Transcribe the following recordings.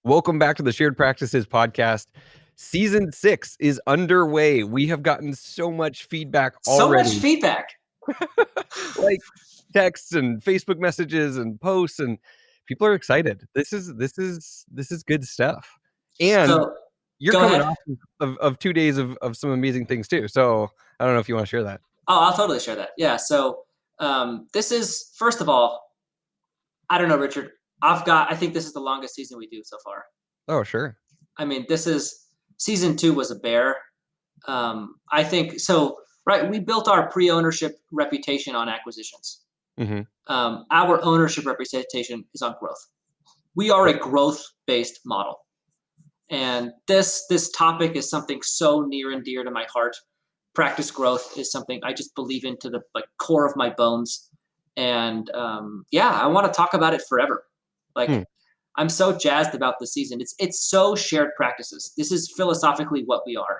Welcome back to the Shared Practices podcast. Season 6 is underway. We have gotten so much feedback already. So much feedback. Like texts and Facebook messages and posts, and people are excited. This is good stuff. And So, you're go coming ahead. off of 2 days of some amazing things too. So I don't know if you want to share that. Oh, I'll totally share that. Yeah. So this is, first of all, I don't know, Richard. I think this is the longest season we do so far. Oh, sure. I mean, season 2 was a bear. I think so. Right. We built our pre-ownership reputation on acquisitions. Mm-hmm. Our ownership representation is on growth. We are a growth-based model. And this topic is something so near and dear to my heart. Practice growth is something I just believe in to the core of my bones. And I want to talk about it forever. I'm so jazzed about the season. It's so shared practices. This is philosophically what we are.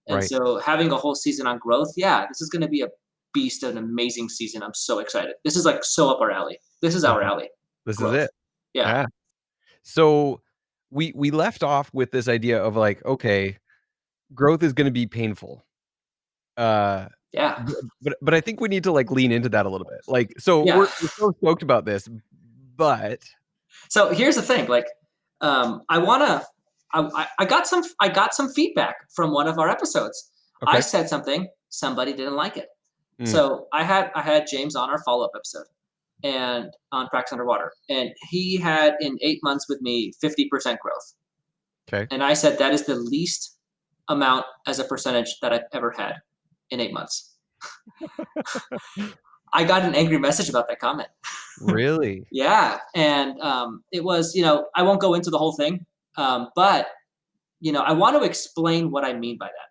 And Right. so having a whole season on growth, this is going to be a beast, an amazing season. I'm so excited. This is so up our alley. This is our alley. This growth. is it. Yeah. So we left off with this idea of okay, growth is going to be painful. But I think we need to lean into that a little bit. We're so stoked about this, but so here's the thing. I got some feedback from one of our episodes. Okay. I said something, somebody didn't like it. So I had James on our follow-up episode and on Practice Underwater, and he had in 8 months with me 50% growth. Okay. And I said that is the least amount as a percentage that I've ever had in 8 months. I got an angry message about that comment. Really? Yeah. And it was, I won't go into the whole thing, but, I want to explain what I mean by that.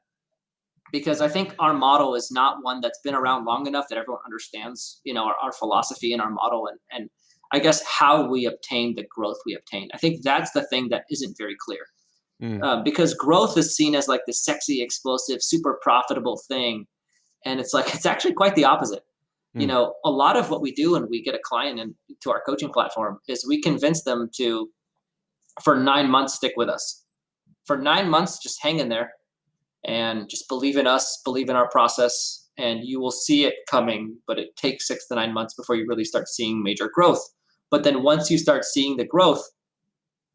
Because I think our model is not one that's been around long enough that everyone understands, our philosophy and our model and I guess how we obtain the growth we obtain. I think that's the thing that isn't very clear. Because growth is seen as the sexy, explosive, super profitable thing. And it's actually quite the opposite. A lot of what we do when we get a client into our coaching platform is we convince them to, for 9 months, stick with us. For 9 months, just hang in there and just believe in us, believe in our process, and you will see it coming. But it takes 6 to 9 months before you really start seeing major growth. But then once you start seeing the growth,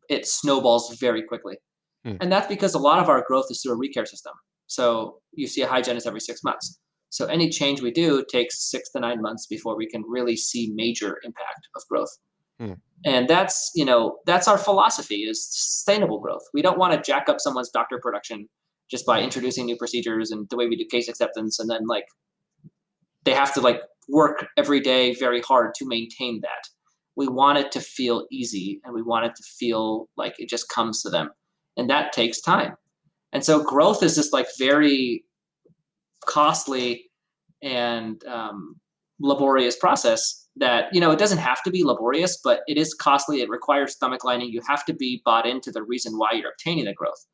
it snowballs very quickly. And that's because a lot of our growth is through a Recare system. So you see a hygienist every 6 months. So any change we do takes 6 to 9 months before we can really see major impact of growth. And that's our philosophy, is sustainable growth. We don't want to jack up someone's doctor production just by introducing new procedures and the way we do case acceptance. And then they have to work every day very hard to maintain that. We want it to feel easy, and we want it to feel like it just comes to them. And that takes time. And so growth is just very costly and laborious process that, it doesn't have to be laborious, but it is costly. It requires stomach lining. You have to be bought into the reason why you're obtaining the growth.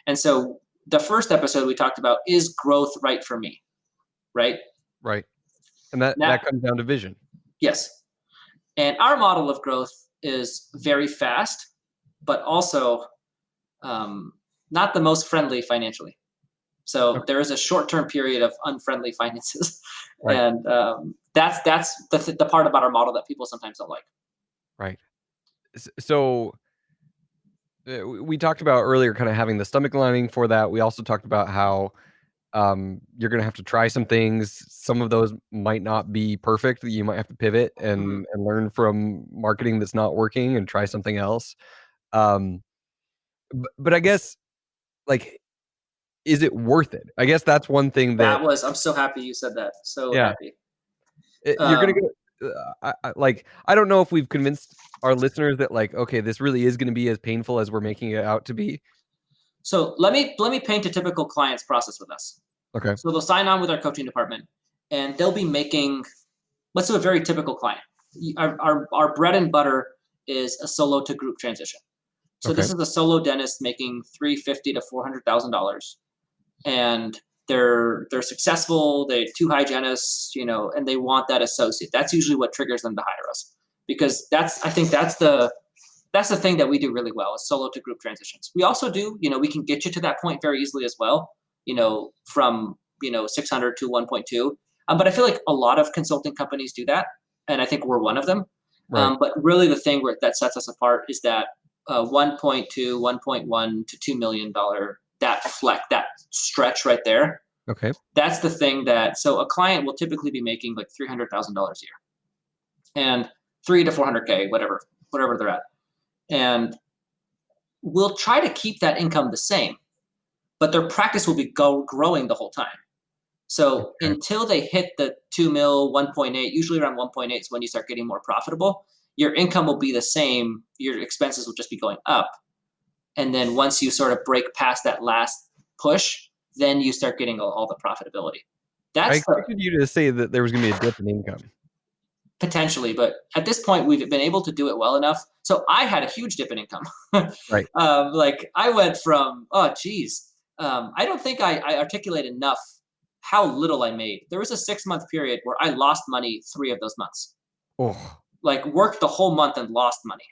And so the first episode we talked about, is growth right for me? Right? Right. And that comes down to vision. Yes. And our model of growth is very fast, but also not the most friendly financially. So there is a short-term period of unfriendly finances. Right. And that's the part about our model that people sometimes don't like. Right. So we talked about earlier kind of having the stomach lining for that. We also talked about how you're going to have to try some things. Some of those might not be perfect. You might have to pivot and learn from marketing that's not working and try something else. But I guess, is it worth it? I guess that's one thing I'm so happy you said that. So happy. You're going to get, I don't know if we've convinced our listeners that okay, this really is going to be as painful as we're making it out to be. So let me paint a typical client's process with us. Okay. So they'll sign on with our coaching department, and they'll be making, let's do a very typical client. Our bread and butter is a solo to group transition. So this is a solo dentist making $350,000 to $400,000, and they're successful. They have 2 hygienists, and they want that associate. That's usually what triggers them to hire us, because I think that's the that's the thing that we do really well is solo to group transitions. We also do, we can get you to that point very easily as well, from, 600 to 1.2. But I feel like a lot of consulting companies do that. And I think we're one of them. Right. But really the thing that sets us apart is that 1.2, 1.1 to $2 million, that stretch right there. Okay. That's the thing so a client will typically be making like $300,000 a year and 3 to 400K, whatever they're at. And we'll try to keep that income the same, but their practice will be growing the whole time. So Okay. until they hit the 2 mil, 1.8, usually around 1.8 is when you start getting more profitable. Your income will be the same. Your expenses will just be going up. And then once you sort of break past that last push, then you start getting all the profitability. I That's the expected you to say that there was gonna be a dip in income. potentially, but at this point, we've been able to do it well enough. So I had a huge dip in income. Right. Like I went from, oh, geez, I don't think I articulate enough how little I made. There was a 6 month period where I lost money 3 of those months. Oh, Like worked the whole month and lost money.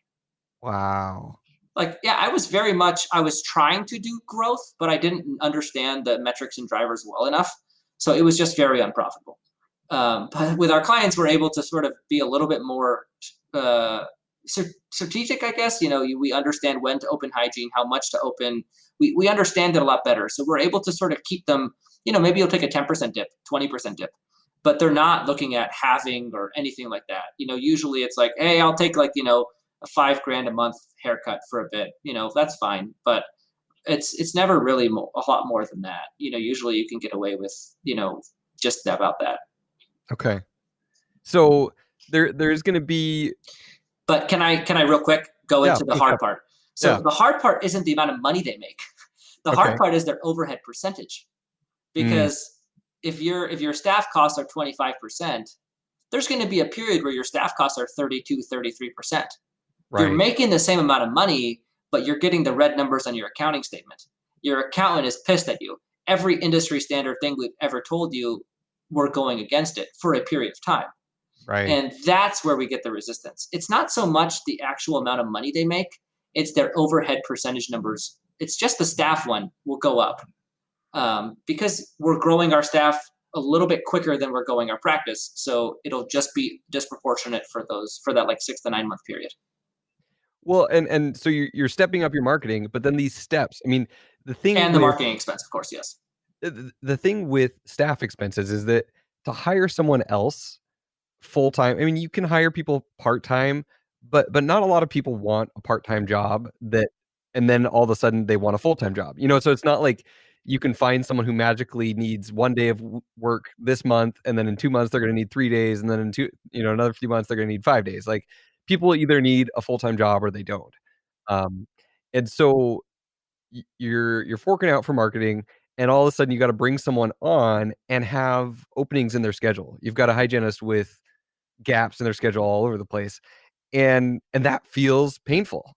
wow. Like, yeah, I was trying to do growth, but I didn't understand the metrics and drivers well enough. So it was just very unprofitable. But with our clients, we're able to sort of be a little bit more uh, strategic, I guess. We understand when to open hygiene, how much to open. We understand it a lot better. So we're able to sort of keep them, maybe you'll take a 10% dip, 20% dip, but they're not looking at halving or anything like that. Usually it's like, hey, I'll take like, a $5,000 a month haircut for a bit, that's fine. But it's never really a lot more than that. Usually you can get away with, just about that. Okay. So there's gonna be But can I real quick go yeah, into the push hard up. part? So Yeah. the hard part isn't the amount of money they make. The hard Okay. part is their overhead percentage. Mm, Because if your staff costs are 25%, there's going to be a period where your staff costs are 32, 33%. You're right. making the same amount of money, but you're getting the red numbers on your accounting statement. Your accountant is pissed at you. Every industry standard thing we've ever told you, we're going against it for a period of time. Right. And that's where we get the resistance. It's not so much the actual amount of money they make, it's their overhead percentage numbers. It's just the staff one will go up because we're growing our staff a little bit quicker than we're growing our practice. So it'll just be disproportionate for that like 6 to 9 month period. Well, and so you're stepping up your marketing, but then these steps, I mean, the thing And the with marketing expense, of course, yes. the thing with staff expenses is that to hire someone else full-time, I mean, you can hire people part-time, but not a lot of people want a part-time job that and then all of a sudden they want a full-time job, so it's not like you can find someone who magically needs 1 day of work this month, and then in 2 months they're gonna need 3 days, and then in another few months they're gonna need 5 days, like, people either need a full-time job or they don't, um, and so you're forking out for marketing, and all of a sudden you gotta bring someone on and have openings in their schedule. You've got a hygienist with gaps in their schedule all over the place, and that feels painful.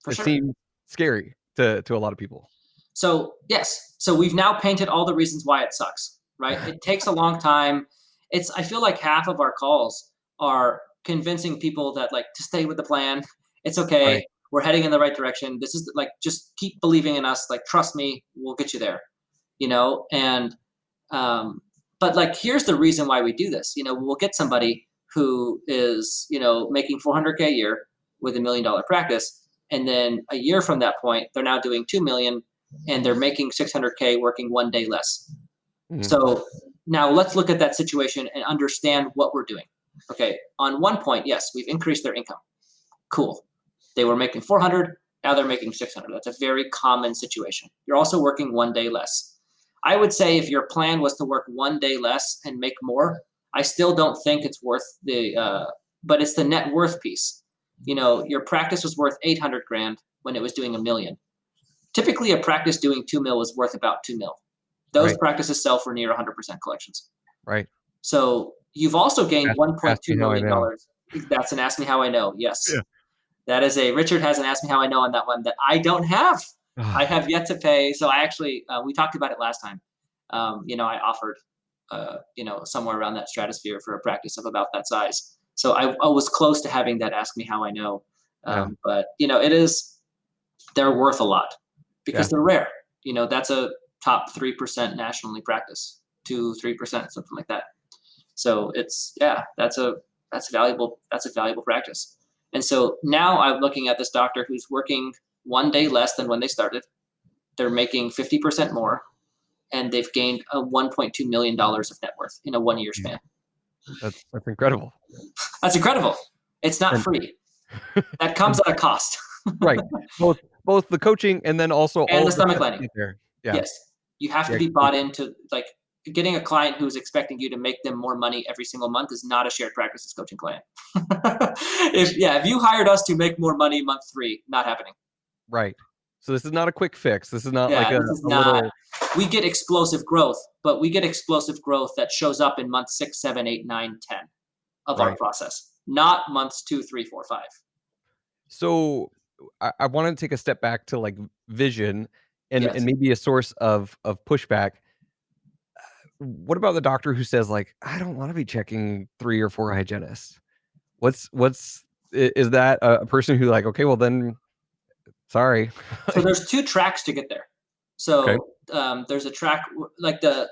For It sure. seems scary to a lot of people. So, yes. So we've now painted all the reasons why it sucks, right? It takes a long time. I feel like half of our calls are convincing people that like to stay with the plan. It's Right, okay. We're heading in the right direction. This is like just keep believing in us. Like trust me, we'll get you there. And um but like here's the reason why we do this. We'll get somebody who is, making 400K a year with $1 million practice, and then a year from that point, they're now doing 2 million and they're making 600K working 1 day less. mhm, So now let's look at that situation and understand what we're doing. Okay, on one point, yes, we've increased their income. Cool. They were making 400, now they're making 600. That's a very common situation. You're also working 1 day less. I would say if your plan was to work 1 day less and make more, I still don't think it's worth but it's the net worth piece. Your practice was worth 800 grand when it was doing a million. Typically, a practice doing 2 mil is worth about 2 mil. Those right, practices sell for near 100% collections. right. So you've also gained Ask $1.2 me how I million. know. dollars. That's an ask me how I know. Yeah. Yes. That is Richard has an ask me how I know on that one that I don't have. I Ah, have yet to pay. So I actually, we talked about it last time. I offered, somewhere around that stratosphere for a practice of about that size. So I was close to having that ask me how I know. Yeah. But they're worth a lot because Yeah. they're rare. That's a top 3% nationally practice, 2-3%, something like that. So that's a valuable practice. And so now I'm looking at this doctor who's working one day less than when they started. They're making 50% more, and they've gained a $1.2 million of net worth in a 1 year Yeah. span. That's incredible. That's incredible. It's not And free. That comes at a cost. right. Both the coaching and then also And all the of the stomach steps to lining. get there. Yeah. Yes. You have to Yeah. be bought into, like, getting a client who's expecting you to make them more money every single month is not a shared practices coaching client. If you hired us to make more money month 3, not happening. Right. So this is not a quick fix. This is not like Yeah, this is a not. little We get explosive growth, but we get explosive growth that shows up in month 6, 7, 8, 9, 10 of our right. process, not months 2, 3, 4, 5. So I want to take a step back to like vision and Yes. maybe a source of pushback. What about the doctor who says like, I don't want to be checking 3 or 4 hygienists? Is that a person who like, okay, well then sorry. So there's 2 tracks to get there. Okay. So there's a track like the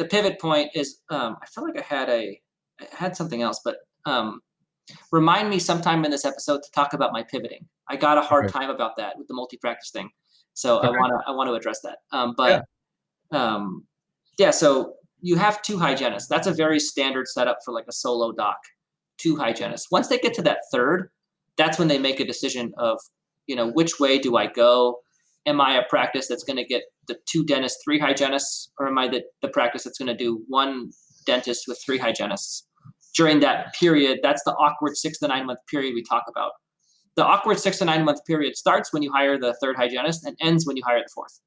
pivot point is. I feel like I had something else, but remind me sometime in this episode to talk about my pivoting. I got a hard Okay. time about that with the multi-practice thing, so I Okay. want to address that. Yeah. Um, yeah, so you have 2 hygienists. That's a very standard setup for like a solo doc. 2 hygienists. Once they get to that third, that's when they make a decision of, which way do I go? Am I a practice that's going to get the 2 dentists, 3 hygienists, or am I the practice that's going to do 1 dentist with 3 hygienists? During that period, that's the awkward 6 to 9 month period we talk about. The awkward 6 to 9 month period starts when you hire the 3rd hygienist and ends when you hire the 4th.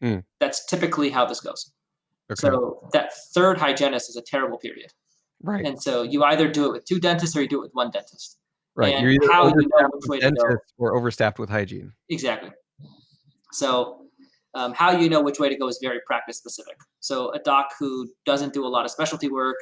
Mm, That's typically how this goes. okay. So that 3rd hygienist is a terrible period. Right. And so you either do it with 2 dentists or you do it with 1 dentist. Right. And You're either how you know overstaffed which with way to go. dentists or overstaffed with hygiene. Exactly. So how you know which way to go is very practice specific. So a doc who doesn't do a lot of specialty work,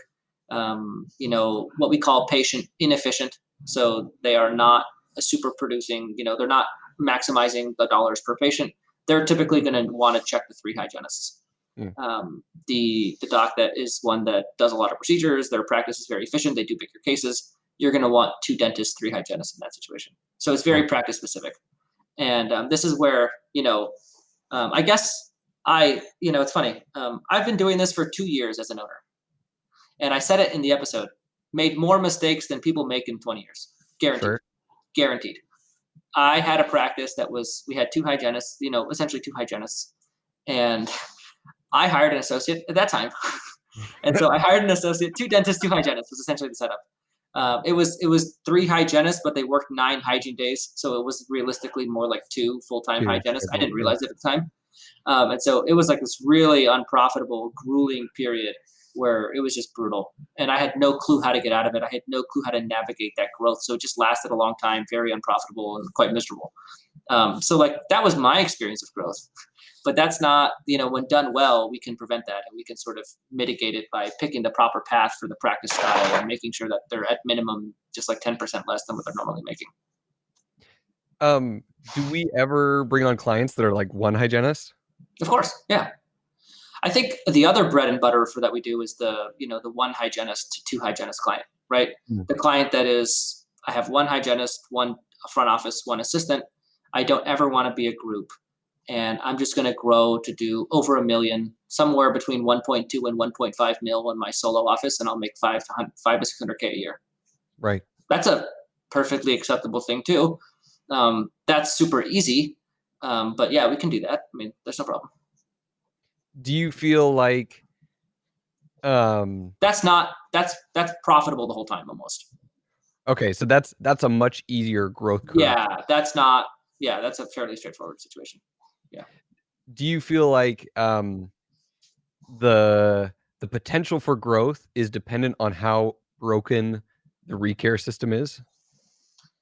what we call patient inefficient. So they are not a super producing, they're not maximizing the dollars per patient. They're typically going to want to check the 3 hygienists. Mm, The doc that is one that does a lot of procedures, their practice is very efficient, they do bigger cases, you're going to want 2 dentists, 3 hygienists in that situation. So it's very right. practice specific. And this is where, I guess it's funny. I've been doing this for 2 years as an owner. And I said it in the episode, made more mistakes than people make in 20 years. Guaranteed. Sure. Guaranteed. I had a practice we had 2 hygienists, essentially 2 hygienists. And I hired an associate at that time. And so I hired an associate, 2 dentists, 2 hygienists was essentially the setup. It was 3 hygienists, but they worked 9 hygiene days. So it was realistically more like 2 full-time Two hygienists. I scheduled, didn't yeah. realize it at the time. And so it was like this really unprofitable, grueling period where it was just brutal. And I had no clue how to get out of it. I had no clue how to navigate that growth. So it just lasted a long time, very unprofitable and quite miserable. So like that was my experience of growth. But that's not, when done well, we can prevent that and we can sort of mitigate it by picking the proper path for the practice style and making sure that they're at minimum just like 10% less than what they're normally making. Do we ever bring on clients that are like 1 hygienist? Of course, yeah. I think the other bread and butter for that we do is the 1 hygienist to 2 hygienist client, right? Mm, The client that is, I have 1 hygienist, 1 front office, 1 assistant. I don't ever want to be a group. And I'm just going to grow to do over $1 million, somewhere between 1.2 and 1.5 mil in my solo office, and I'll make 5 to 600K a year. right. That's a perfectly acceptable thing too. That's super easy, but yeah, we can do that. I mean, there's no problem. Do you feel like That's profitable the whole time almost. okay, so that's a much easier growth curve. Yeah, that's a fairly straightforward situation. Yeah. Do you feel like the potential for growth is dependent on how broken the Recare system is?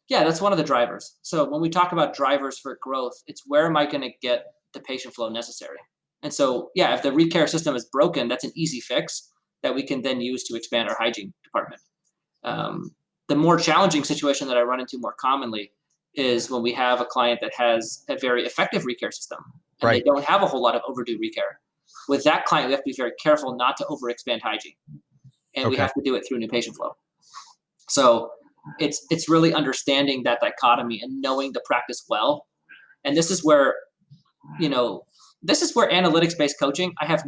Yeah, that's one of the drivers. So when we talk about drivers for growth, it's where am I going to get the patient flow necessary? And so, yeah, if the Recare system is broken, that's an easy fix that we can then use to expand our hygiene department. The more challenging situation that I run into more commonly is when we have a client that has a very effective recare system and they Right. don't have a whole lot of overdue recare. With that client, we have to be very careful not to overexpand hygiene, and we Okay. have to do it through new patient flow. So it's really understanding that dichotomy and knowing the practice well. And this is where, you know, this is where analytics based coaching, I have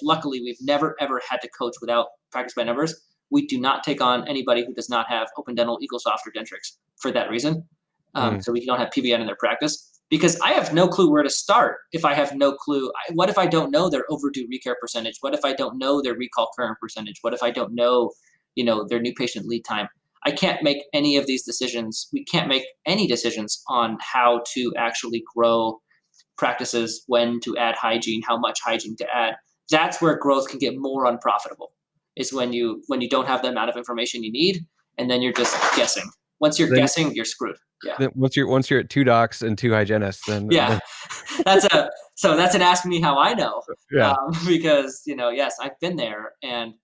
luckily, we've never ever had to coach without practice by numbers. We do not take on anybody who does not have Open Dental, EagleSoft, or Dentrix for that reason. Mm. So we don't have PBN in their practice because I have no clue where to start if I have no clue. What if I don't know their overdue recare percentage? What if I don't know their recall current percentage? What if I don't know, their new patient lead time? I can't make any of these decisions. We can't make any decisions on how to actually grow practices, when to add hygiene, how much hygiene to add. That's where growth can get more unprofitable. Is when you don't have the amount of information you need, and then you're just guessing. Once you're Then guessing, you're screwed. Yeah. then once you're at 2 docs and 2 hygienists, then Yeah. That's an ask me how I know. yeah. Because yes, I've been there, and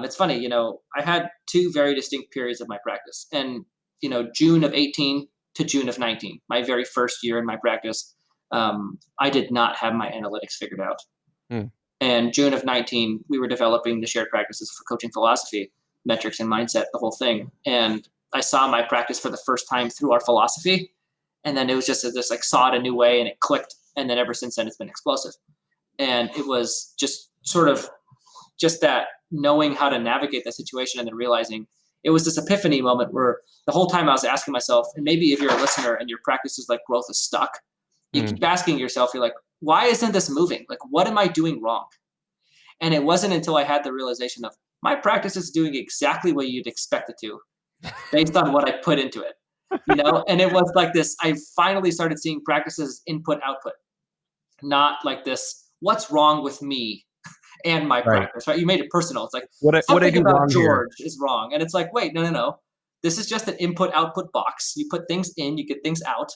it's funny. I had two very distinct periods of my practice, and June of 18 to June of 19, my very first year in my practice, I did not have my analytics figured out. Mm. And June of 19, we were developing the shared practices for coaching philosophy, metrics and mindset, the whole thing. And I saw my practice for the first time through our philosophy. And then it was just like saw it a new way, and it clicked. And then ever since then, it's been explosive. And it was just sort of just that knowing how to navigate the situation, and then realizing it was this epiphany moment where the whole time I was asking myself, and maybe if you're a listener and your practice is like growth is stuck, you Mm. keep asking yourself, you're like, why isn't this moving? Like, what am I doing wrong? And it wasn't until I had the realization of my practice is doing exactly what you'd expect it to based on what I put into it. And it was like this, I finally started seeing practices input output, not like this, what's wrong with me and my Right. practice, right? You made it personal. It's like What I something do about wrong here? George is wrong. And it's like, wait, no, no, no. This is just an input output box. You put things in, you get things out.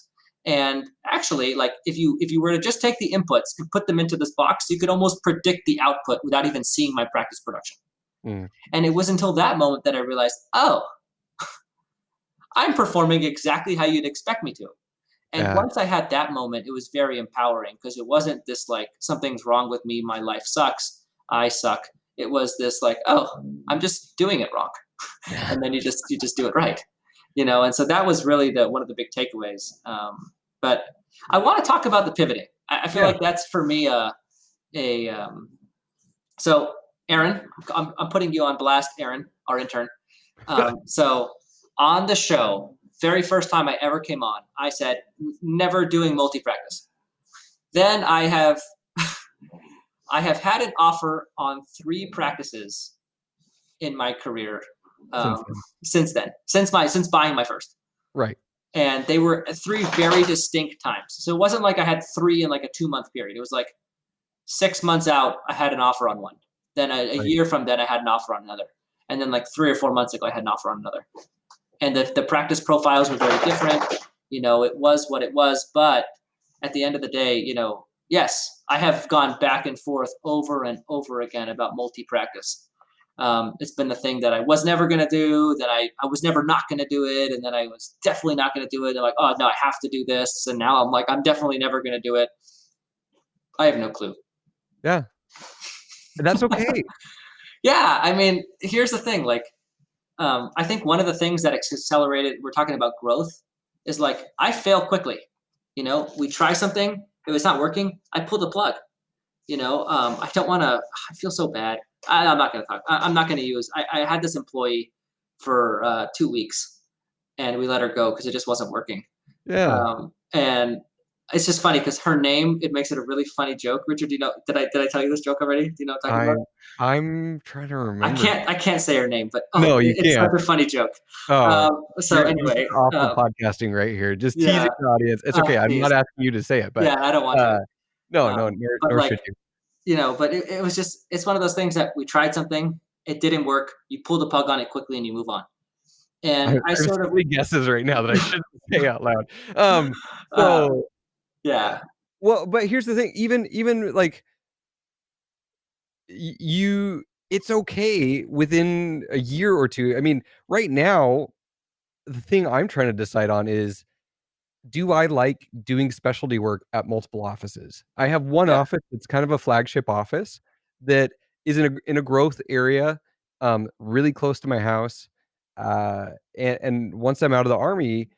And actually, like if you were to just take the inputs and put them into this box, you could almost predict the output without even seeing my practice production. Mm. And it was until that moment that I realized, oh, I'm performing exactly how you'd expect me to. And Yeah. once I had that moment, it was very empowering because it wasn't this like something's wrong with me, my life sucks, I suck. It was this like, oh, I'm just doing it wrong, and then you just do it right, And so that was really the one of the big takeaways. But I want to talk about the pivoting. I feel Yeah. like that's for me a so Aaron, I'm putting you on blast, Aaron, our intern. So on the show, very first time I ever came on, I said never doing multi-practice. Then I have had an offer on 3 practices in my career Since um, then. since buying my first, Right. and they were 3 very distinct times. So it wasn't like I had 3 in like a 2-month period. It was like 6 months out, I had an offer on one. Then a Right. year from then, I had an offer on another, and then like 3 or 4 months ago, I had an offer on another. And the practice profiles were very different. It was what it was, but at the end of the day, yes, I have gone back and forth over and over again about multi-practice. It's been the thing that I was never going to do, that I was never not going to do it, and then I was definitely not going to do it. And like, oh no, I have to do this, and now I'm like, I'm definitely never going to do it. I have no clue. Yeah. And that's okay. Yeah, I mean, here's the thing. Like, I think one of the things that accelerated, we're talking about growth, is like I fail quickly. We try something, if it's not working, I pull the plug. I don't want to. I feel so bad. I'm not going to talk. I'm not going to use. I had this employee for 2 weeks, and we let her go because it just wasn't working. Yeah. And it's just funny because her name, it makes it a really funny joke. Richard, do you know? Did I tell you this joke already? Do you know what I'm talking I about? I'm trying to I remember. can't. I can't say her name, but No, you it's can't. such a funny joke. Oh, So you're anyway, awful podcasting right here. Just teasing yeah. the audience. It's okay. I'm Geez. not asking you to say it, but Yeah, I don't want to. uh no, no, But nor like, should you. but it was just, it's one of those things that we tried something, it didn't work, you pull the plug on it quickly and you move on. I And I have sort so of, many guesses right now that I shouldn't say out loud. uh, So yeah, well, but here's the thing, even like you it's okay within a year or 2. I mean, right now the thing I'm trying to decide on is, do I like doing specialty work at multiple offices? I have one Yeah. office that's kind of a flagship office that is in a growth area, really close to my house. And once I'm out of the army,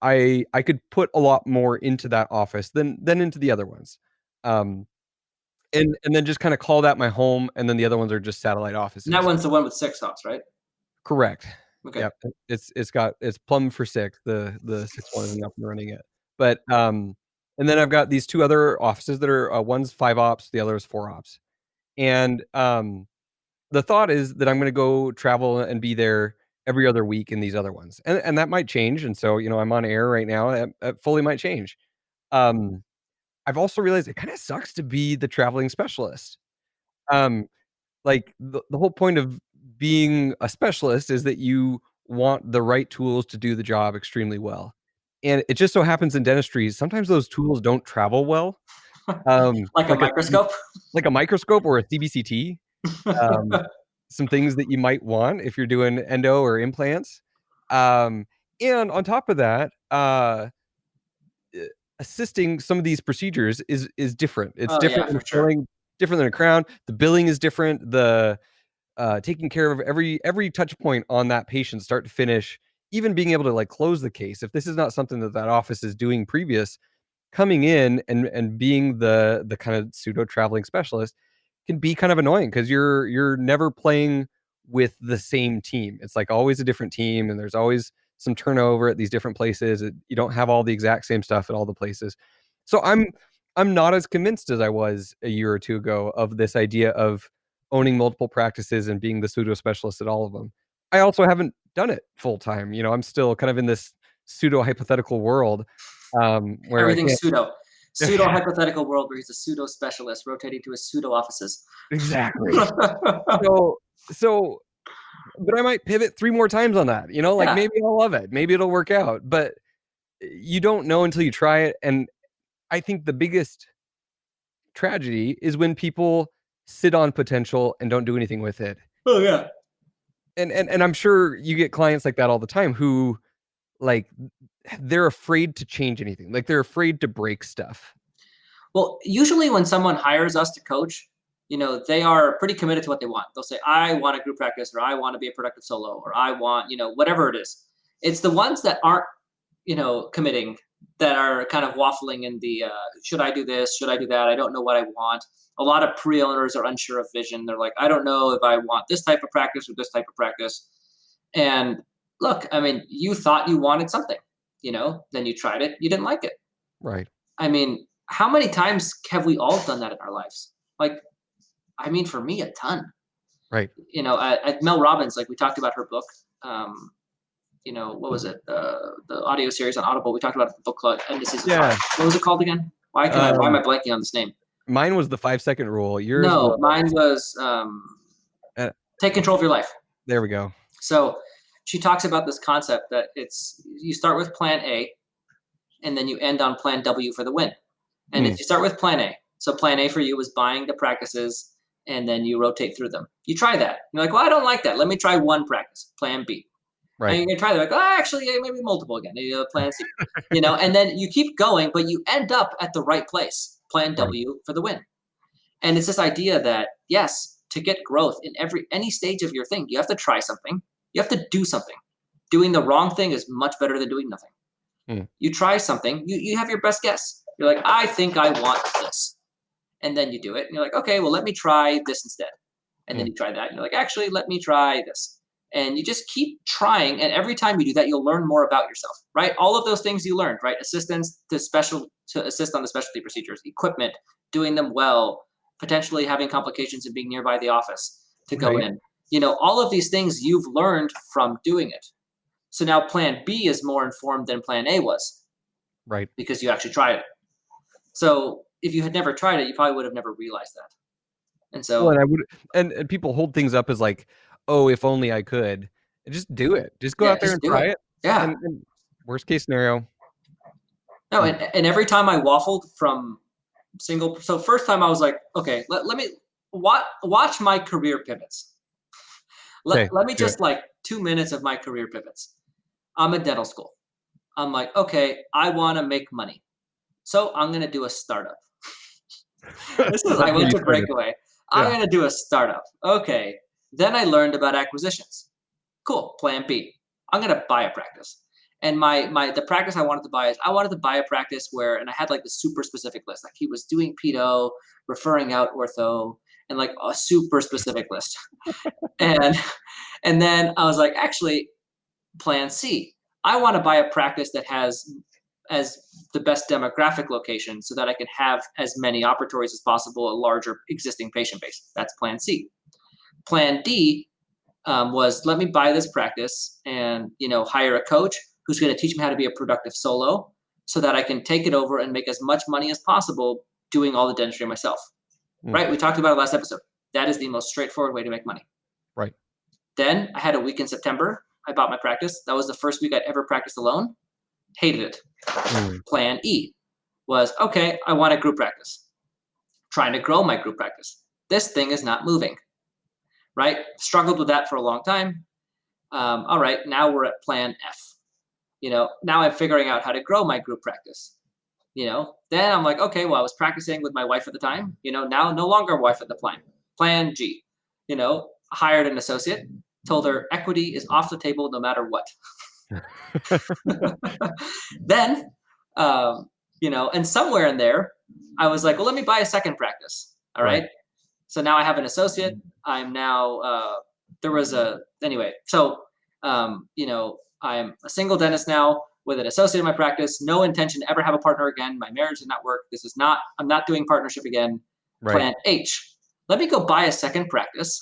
I could put a lot more into that office than into the other ones. Um, and then just kinda call that my home, and then the other ones are just satellite And that offices. one's the one with 6 hops, right? Correct. Okay. Yep, it's plumbed for 6, the 6th one isn't up and running yet. But, and then I've got these 2 other offices that are, one's 5 ops, the other is 4 ops. And, the thought is that I'm gonna go travel and be there every other week in these other ones, and that might change, and so, I'm on air right now, that fully might change. Um, I've also realized it kinda sucks to be the traveling specialist. Um, like, the whole point of being a specialist is that you want the right tools to do the job extremely well, and it just so happens in dentistry, sometimes those tools don't travel well, Like a like a CB microscope? like a microscope or a CBCT, um, some things that you might want if you're doing endo or implants, um, and on top of that, eh, assisting some of these procedures is different. It's Oh, yeah, different than for sure. filling, different than a crown, the billing is different, the taking care of every touch point on that patient start to finish, even being able to, like, close the case. If this is not something that that office is doing previous, coming in and being the kind of pseudo traveling specialist can be kind of annoying because you're never playing with the same team. It's like always a different team, and there's always some turnover at these different places. You don't have all the exact same stuff at all the places. So I'm not as convinced as I was a year or two ago of this idea of owning multiple practices and being the pseudo specialist at all of them. I also haven't done it full time. I'm still kind of in this pseudo hypothetical world, where I Everything's can't. pseudo. Pseudo hypothetical world where he's a pseudo specialist rotating to his pseudo offices. Exactly. So so but I might pivot 3 more times on that, like, Yeah. maybe I'll love it, maybe it'll work out, but you don't know until you try it, and I think the biggest tragedy is when people sit on potential and don't do anything with it. Oh, yeah. And I'm sure you get clients like that all the time who, like, they're afraid to change anything, like, they're afraid to break stuff. Well, usually when someone hires us to coach, they are pretty committed to what they want. They'll say, I want a group practice, or I want to be a productive solo, or I want, whatever it is. It's the ones that aren't, committing, that are kind of waffling in the should I do this? Should I do that? I don't know what I want. A lot of pre owners are unsure of vision. They're like, I don't know if I want this type of practice or this type of practice. And look, I mean, you thought you wanted something, then you tried it, you didn't like it. Right, I mean, how many times have we all done that in our lives? Like, I mean, for me, a ton. right. At Mel Robbins, like we talked about her book. What was it? The audio series on Audible. We talked about it in the book club, Indices of Thrive. Yeah, What was it called again? Why am um, I blanking on this name? mine was the 5-second rule, yours No, was, mine was uh, Take Control of Your Life. there we go. So she talks about this concept that it's you start with plan A and then you end on plan W for the win. And if Mm, you start with plan A, so plan A for you was buying the practices and then you rotate through them. You try that. You're like, well, I don't like that. Let me try one practice, plan B. And right, you're gonna try that. Like, oh, actually, yeah, maybe multiple again. Maybe plan C. And then you keep going, but you end up at the right place. Plan right, W for the win. And it's this idea that yes, to get growth in any stage of your thing, you have to try something. You have to do something. Doing the wrong thing is much better than doing nothing. mm, You try something, you have your best guess. You're like, I think I want this. And then you do it, and you're like, okay, well, let me try this instead. And then mm, you try that, and you're like, actually, let me try this. And you just keep trying, and every time you do that, you'll learn more about yourself, right? All of those things you learned, right? Assistance to assist on the specialty procedures, equipment, doing them well, potentially having complications and being nearby the office to go right, in. All of these things you've learned from doing it. So now plan B is more informed than plan A was right. because you actually tried it. So if you had never tried it, you probably would have never realized that. And Well, so, and I would and people hold things up as like, "Oh, if only I could." Just do it. Just go yeah, out there just and do try it. it, Yeah. and worst case scenario, No, mm, and every time I waffled from single, so first time I was like, okay, let me watch my career pivots. Let, okay, let let's me do it. just like 2 minutes of my career pivots. I'm at dental school. I'm like, okay, I want to make money. So I'm going to do a startup. This is, That's I where went you to started. Breakaway. I'm Yeah. going to do a startup. Okay. Then I learned about acquisitions. Cool. Plan B. I'm going to buy a practice. And the practice I wanted to buy is I wanted to buy a practice where, and I had like the super specific list. Like he was doing pedo, referring out ortho, and like a super specific list. And and then I was like, actually, plan C. I want to buy a practice that has as the best demographic location so that I can have as many operatories as possible, a larger existing patient base. That's plan C. Plan D was let me buy this practice and hire a coach who's going to teach me how to be a productive solo so that I can take it over and make as much money as possible doing all the dentistry myself. Mm, Right? We talked about it last episode. That is the most straightforward way to make money. right. Then I had a week in September. I bought my practice. That was the first week I'd ever practiced alone. Hated it. Mm, Plan E was okay, I want a group practice. Trying to grow my group practice. This thing is not moving, right? Struggled with that for a long time. All right, now we're at plan F. Now I'm figuring out how to grow my group practice. Then I'm like, okay, well, I was practicing with my wife at the time. Now no longer wife at the plan. Plan G. Hired an associate, told her equity is off the table no matter what. Then, and somewhere in there, I was like, well, let me buy a second practice. All right. right. So now I have an associate. I'm now, there was a, anyway. So, I'm a single dentist now with an associate in my practice. No intention to ever have a partner again. My marriage did not work. I'm not doing partnership again. Right. Plan H. Let me go buy a second practice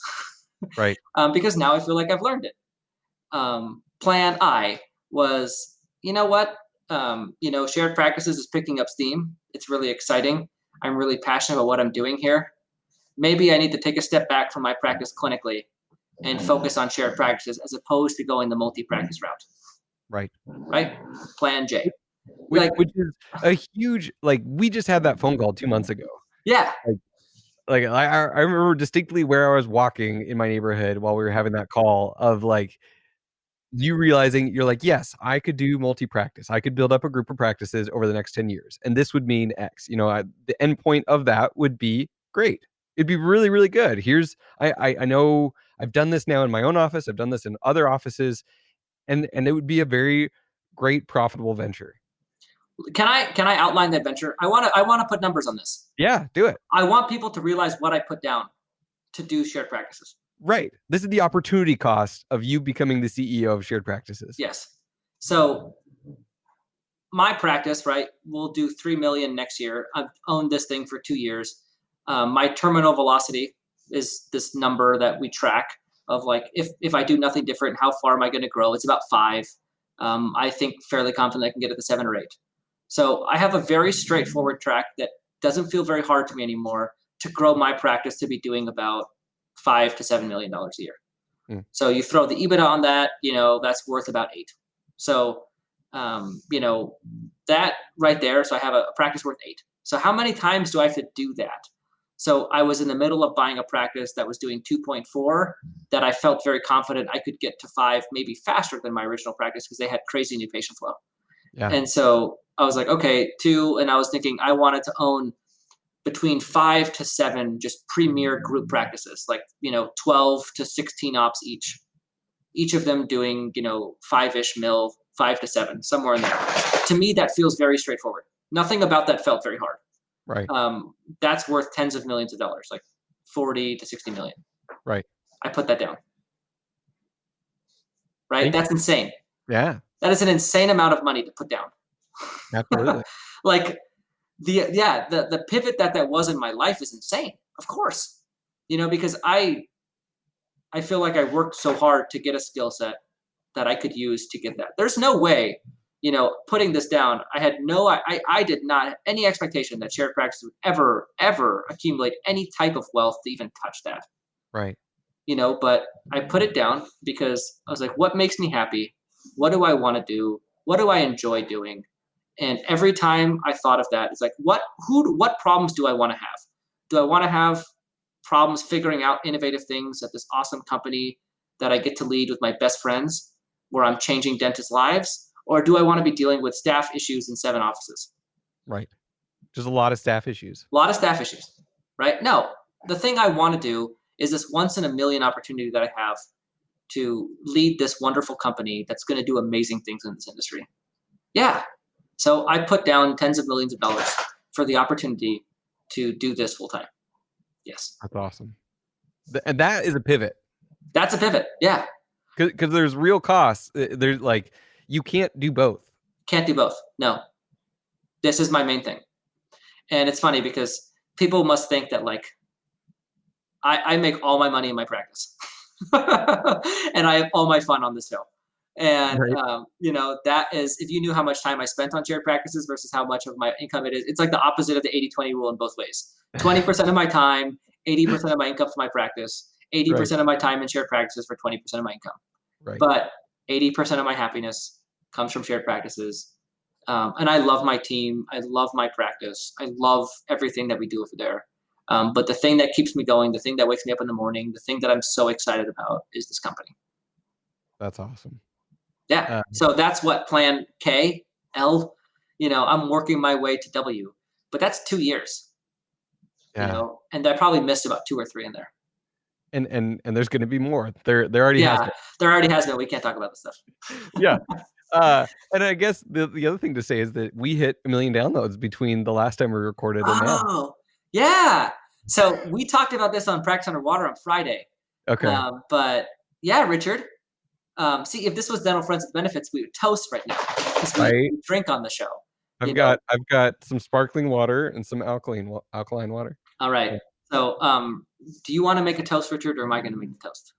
Right. because now I feel like I've learned it. Plan I was, you know what? Shared practices is picking up steam. It's really exciting. I'm really passionate about what I'm doing here. Maybe I need to take a step back from my practice clinically and focus on shared practices as opposed to going the multi-practice route. Right. Right? Plan J. Which Like, which is a huge, like, we just had that phone call 2 months ago. yeah, Like, I remember distinctly where I was walking in my neighborhood while we were having that call of, like, you realizing you're like, "Yes, I could do multi-practice. I could build up a group of practices over the next 10 years, and this would mean X." The end point of that would be great. It'd be really, really good. I know I've done this now in my own office. I've done this in other offices, and it would be a very great profitable venture. can I outline that venture? I want to put numbers on this. Yeah, do it. I want people to realize what I put down to do shared practices. Right. This is the opportunity cost of you becoming the CEO of shared practices. Yes. So my practice, right, will do 3 million next year. I've owned this thing for 2 years. My terminal velocity is this number that we track of like, if I do nothing different, how far am I going to grow? It's about 5. I think fairly confident I can get it to 7 or 8. So I have a very straightforward track that doesn't feel very hard to me anymore to grow my practice to be doing about $5 to $7 million a year. Mm, So you throw the EBITDA on that, that's worth about 8. So, that right there. So I have a practice worth 8. So how many times do I have to do that? So I was in the middle of buying a practice that was doing 2.4 that I felt very confident I could get to 5, maybe faster than my original practice because they had crazy new patient flow. yeah. And so I was like, okay, 2. And I was thinking I wanted to own between 5 to 7 just premier group practices, like, 12 to 16 ops each of them doing, 5-ish mil, 5 to 7, somewhere in there. To me, that feels very straightforward. Nothing about that felt very hard. Right. That's worth tens of millions of dollars, like 40 to 60 million. Right. I put that down. Right? Thank you. That's insane. Yeah, That is an insane amount of money to put down. absolutely. Like the pivot that was in my life is insane. Of course. Because I feel like I worked so hard to get a skill set that I could use to get that. There's no way, putting this down, I did not have any expectation that shared practice would ever accumulate any type of wealth to even touch that. Right. But I put it down because I was like, what makes me happy? What do I want to do? What do I enjoy doing? And every time I thought of that, it's like, what problems do I want to have? Do I want to have problems figuring out innovative things at this awesome company that I get to lead with my best friends? where I'm changing dentists' lives, or do I want to be dealing with staff issues in 7 offices? Right. Just a lot of staff issues. A lot of staff issues, right? No, the thing I want to do is this once in a million opportunity that I have to lead this wonderful company that's going to do amazing things in this industry. Yeah. So I put down tens of millions of dollars for the opportunity to do this full time. Yes. That's awesome. And that is a pivot. That's a pivot. Yeah. Because there's real costs. There's like, you can't do both. Can't do both. No. This is my main thing. And it's funny because people must think that like I make all my money in my practice. And I have all my fun on this show. And Right. that is, if you knew how much time I spent on shared practices versus how much of my income it is, it's like the opposite of the 80-20 rule in both ways. 20% of my time, 80% of my income for my practice, Right. 80% of my time in shared practices for 20% of my income. Right. But 80% of my happiness comes from shared practices. And I love my team. I love my practice. I love everything that we do over there. But the thing that keeps me going, the thing that wakes me up in the morning, the thing that I'm so excited about is this company. That's awesome. Yeah. Uh, So that's what plan K, L, I'm working my way to W, but that's 2 years, yeah. and I probably missed about 2 or 3 in there. And there's going to be more. There already has Yeah. been. There already has been. We can't talk about this stuff. Yeah. And I guess the other thing to say is that we hit 1 million downloads between the last time we recorded and now. Oh, yeah. So we talked about this on Practice Underwater on Friday. Okay. But yeah, Richard, see, if this was Dental Friends with Benefits, we would toast right now because Right. we drink on the show. I've got some sparkling water and some alkaline water. All right. Yeah. So, do you want to make a toast, Richard, or am I going to make the toast?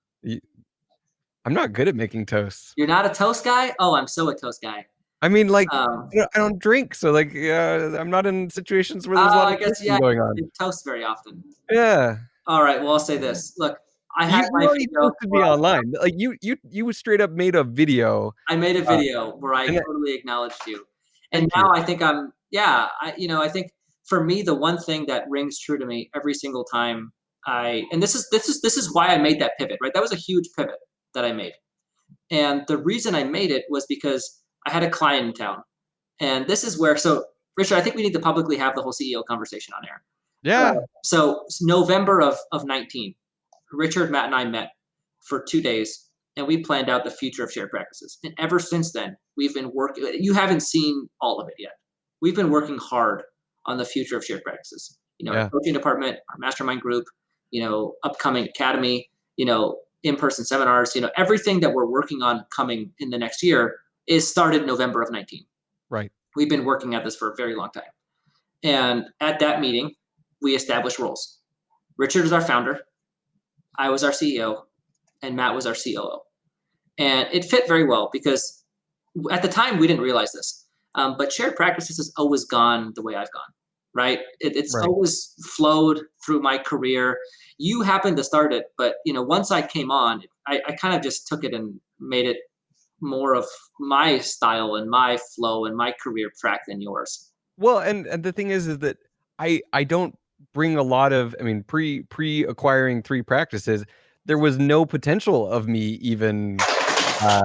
I'm not good at making toasts. You're not a toast guy? Oh, I'm so a toast guy. I mean, like, Um, I don't drink, so like, I'm not in situations where there's a oh, lot I of guess, toasting yeah, going you on. toast very often. Yeah. All right. Well, I'll say this. Look, I had You my already video posted me where online. Like you straight up made a video. I made a Uh, video where I and totally acknowledged you. And thank now you. I think I think for me, the one thing that rings true to me every single time and this is why I made that pivot, right? That was a huge pivot that I made. And the reason I made it was because I had a client in town. And this is where, so Richard, I think we need to publicly have the whole CEO conversation on air. Yeah. So November of 19, Richard, Matt, and I met for 2 days, and we planned out the future of shared practices. And ever since then, we've been working. You haven't seen all of it yet. We've been working hard on the future of shared practices. Our Yeah. coaching department, our mastermind group, upcoming academy, in-person seminars, everything that we're working on coming in the next year is started November of 19. Right. We've been working at this for a very long time. And at that meeting, we established roles. Richard is our founder. I was our CEO, and Matt was our COO. And it fit very well because at the time we didn't realize this, but shared practices has always gone the way I've gone, right? It's Right. always flowed through my career. You happened to start it, but once I came on, I kind of just took it and made it more of my style and my flow and my career track than yours. Well, and the thing is that I don't bring a lot of, I mean, pre acquiring 3 practices, there was no potential of me even uh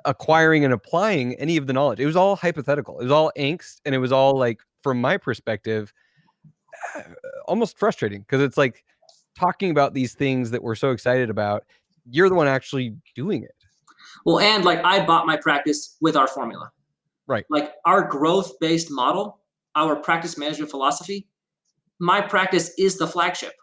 acquiring and applying any of the knowledge. It was all hypothetical. It was all angst, and it was all like, from my perspective, uh, almost frustrating because it's like talking about these things that we're so excited about. You're the one actually doing it. Well, and like I bought my practice with our formula. Right. Like our growth-based model, our practice management philosophy, my practice is the flagship.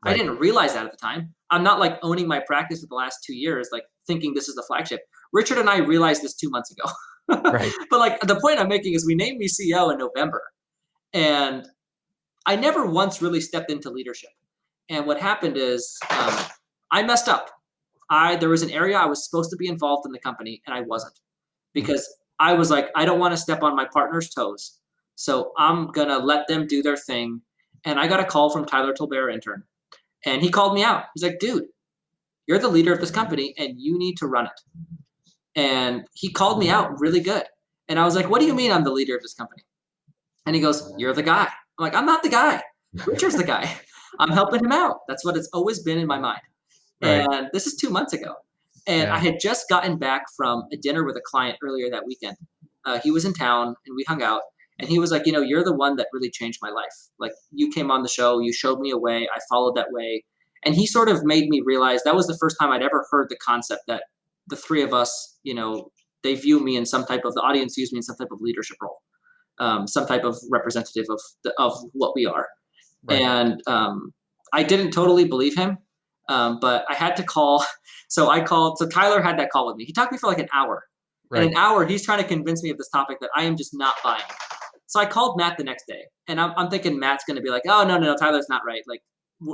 I Right. didn't realize that at the time. I'm not like owning my practice for the last 2 years, like thinking this is the flagship. Richard and I realized this 2 months ago. Right. But like the point I'm making is we named me CEO in November. And I never once really stepped into leadership. And what happened is I messed up. There was an area I was supposed to be involved in the company and I wasn't because I was like, I don't want to step on my partner's toes. So I'm going to let them do their thing. And I got a call from Tyler Tolbert, intern, and he called me out. He's like, dude, you're the leader of this company and you need to run it. And he called me out really good. And I was like, what do you mean I'm the leader of this company? And he goes, you're the guy. I'm like, I'm not the guy. Richard's the guy. I'm helping him out. That's what it's always been in my mind. Right. And this is 2 months ago. And I Yeah. had just gotten back from a dinner with a client earlier that weekend. He was in town and we hung out. And he was like, you're the one that really changed my life. Like, you came on the show, you showed me a way, I followed that way. And he sort of made me realize that was the first time I'd ever heard the concept that the three of us, they view me in some type of, the audience views me in some type of leadership role, some type of representative of what we are. Right. And I didn't totally believe him, but I had to call. So I called. So Tyler had that call with me. He talked to me for like an hour. In Right. an hour, he's trying to convince me of this topic that I am just not buying. So I called Matt the next day, and I'm thinking Matt's going to be like, "Oh, no, no, no, Tyler's not right. Like,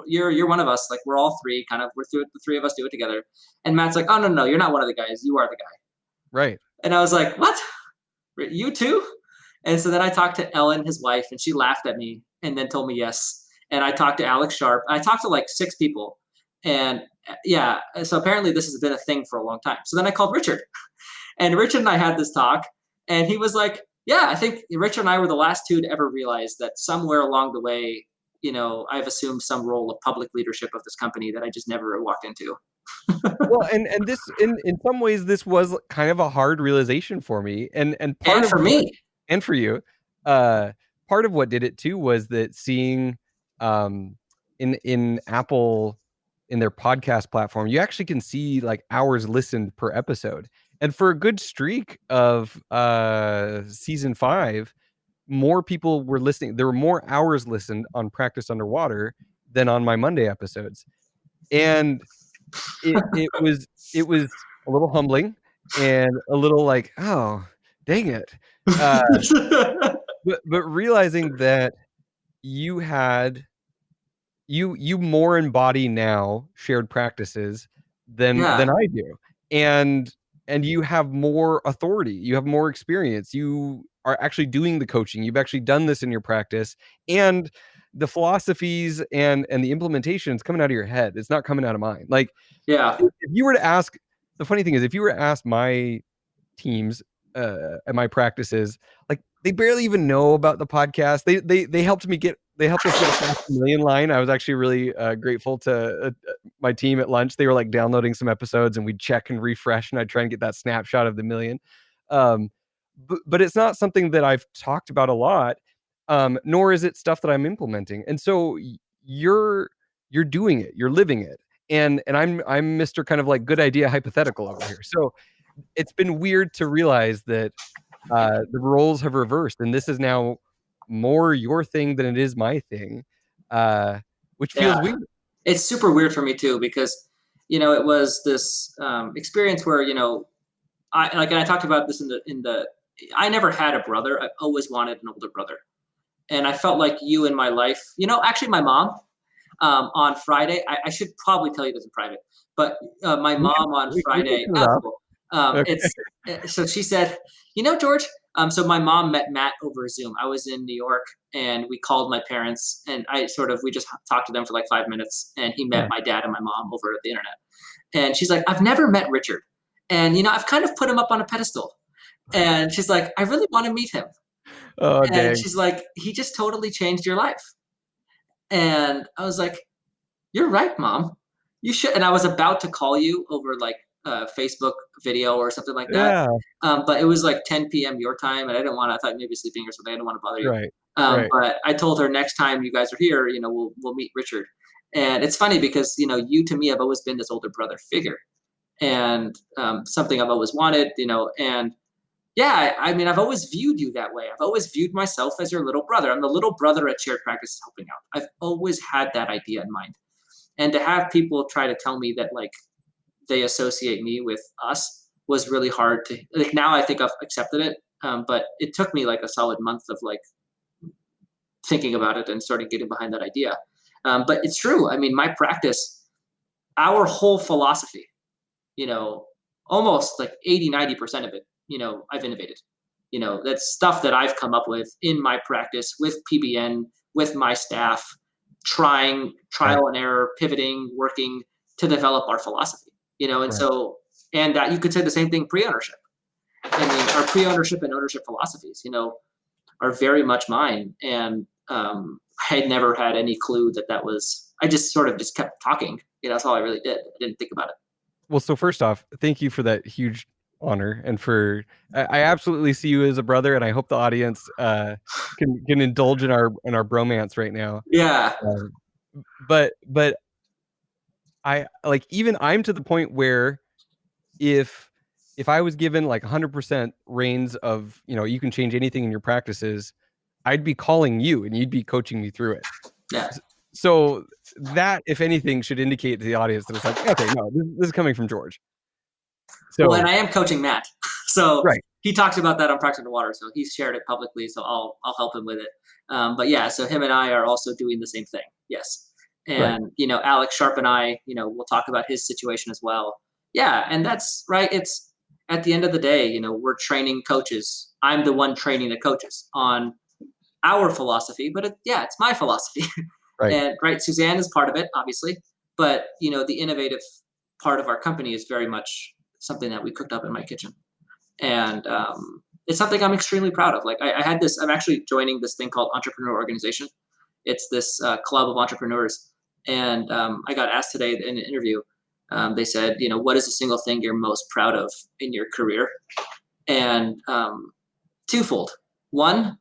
you're one of us. Like, we're all three. Kind of, the three of us do it together." And Matt's like, "Oh, no, no, you're not one of the guys. You are the guy." Right. And I was like, "What? You too?" And so then I talked to Ellen, his wife, and she laughed at me and then told me yes. And I talked to Alex Sharp. I talked to like 6 people. And yeah, so apparently this has been a thing for a long time. So then I called Richard, and Richard and I had this talk, and he was like, yeah, I think Richard and I were the last two to ever realize that somewhere along the way, I've assumed some role of public leadership of this company that I just never walked into. Well, and this in some ways this was kind of a hard realization for me, and part And of for what me, and for you, uh, part of what did it too was that seeing, in Apple, in their podcast platform, you actually can see like hours listened per episode, and for a good streak of season 5, more people were listening. There were more hours listened on Practice Underwater than on my Monday episodes, and it was a little humbling and a little like, "Oh, dang it." Uh, but realizing that you had you more embody now shared practices than yeah, I do, and you have more authority, you have more experience, you are actually doing the coaching, you've actually done this in your practice, and the philosophies and the implementation is coming out of your head, it's not coming out of mine. Like, yeah, if you were to ask the funny thing is, if you were to ask my teams, at my practices, like, they barely even know about the podcast. They helped me get they helped us get past the million line. I was actually really, grateful to, my team at lunch. They were, like, downloading some episodes, and we'd check and refresh, and I'd try and get that snapshot of the million. Um, but it's not something that I've talked about a lot, nor is it stuff that I'm implementing, and so you're doing it, you're living it, and I'm Mr. kind of, like, good idea hypothetical over here. So it's been weird to realize that, the roles have reversed, and this is now more your thing than it is my thing, which feels yeah. weird. It's super weird for me too because it was this experience where and I talked about this in the I never had a brother. I always wanted an older brother, and I felt like you in my life. Actually, my mom on Friday. I should probably tell you this in private, but my We can mom on we can Friday. set it Oh, up. cool. Okay. It's so she said, George. So my mom met Matt over Zoom. I was in New York, and we called my parents, and we just talked to them for like 5 minutes, and he met Yeah. my dad and my mom over the internet. And she's like, I've never met Richard, and I've kind of put him up on a pedestal. And she's like, I really want to meet him. Oh, And dang. she's like, he just totally changed your life. And I was like, you're right, mom. You should. And I was about to call you over like a Facebook video or something like that. Yeah. But it was like 10 p.m. your time, and I didn't want to. I thought maybe sleeping or something. I didn't want to bother you. Right. Right. But I told her next time you guys are here, we'll meet Richard. And it's funny because you to me have always been this older brother figure, and something I've always wanted. And yeah, I mean, I've always viewed you that way. I've always viewed myself as your little brother. I'm the little brother at shared practice helping out. I've always had that idea in mind. And to have people try to tell me that like they associate me with us was really hard to like. Now I think I've accepted it, but it took me like a solid month of like thinking about it and starting getting behind that idea. But it's true. I mean, my practice, our whole philosophy, you know, almost like 80, 90% of it, I've innovated. That's stuff that I've come up with in my practice with PBN, with my staff, trying Right. trial and error, pivoting, working to develop our philosophy, and Right. so, and that you could say the same thing pre-ownership. I mean, our pre-ownership and ownership philosophies, are very much mine. And I had never had any clue that was, I just sort of just kept talking. That's all I really did. I didn't think about it. Well, so first off, thank you for that huge honor, and for I absolutely see you as a brother, and I hope the audience can indulge in our bromance right now. Yeah. Um, but I like, even I'm to the point where if I was given like 100% reins of, you can change anything in your practices, I'd be calling you and you'd be coaching me through it. Yeah. So that, if anything, should indicate to the audience that it's like, okay, no, this is coming from George. Well, and So I am coaching Matt, so right, he talks about that on Practice Underwater. So he's shared it publicly, so I'll help him with it. But yeah, so him and I are also doing the same thing. Yes, right, and Alex Sharp and I, we'll talk about his situation as well. Yeah, and that's right. It's at the end of the day, we're training coaches. I'm the one training the coaches on our philosophy, but yeah, it's my philosophy. right, And right, Suzanne is part of it, obviously, but the innovative part of our company is very much something that we cooked up in my kitchen, and it's something I'm extremely proud of. Like I had this, I'm actually joining this thing called Entrepreneur Organization. It's this club of entrepreneurs, and I got asked today in an interview. They said, what is the single thing you're most proud of in your career? And twofold. One,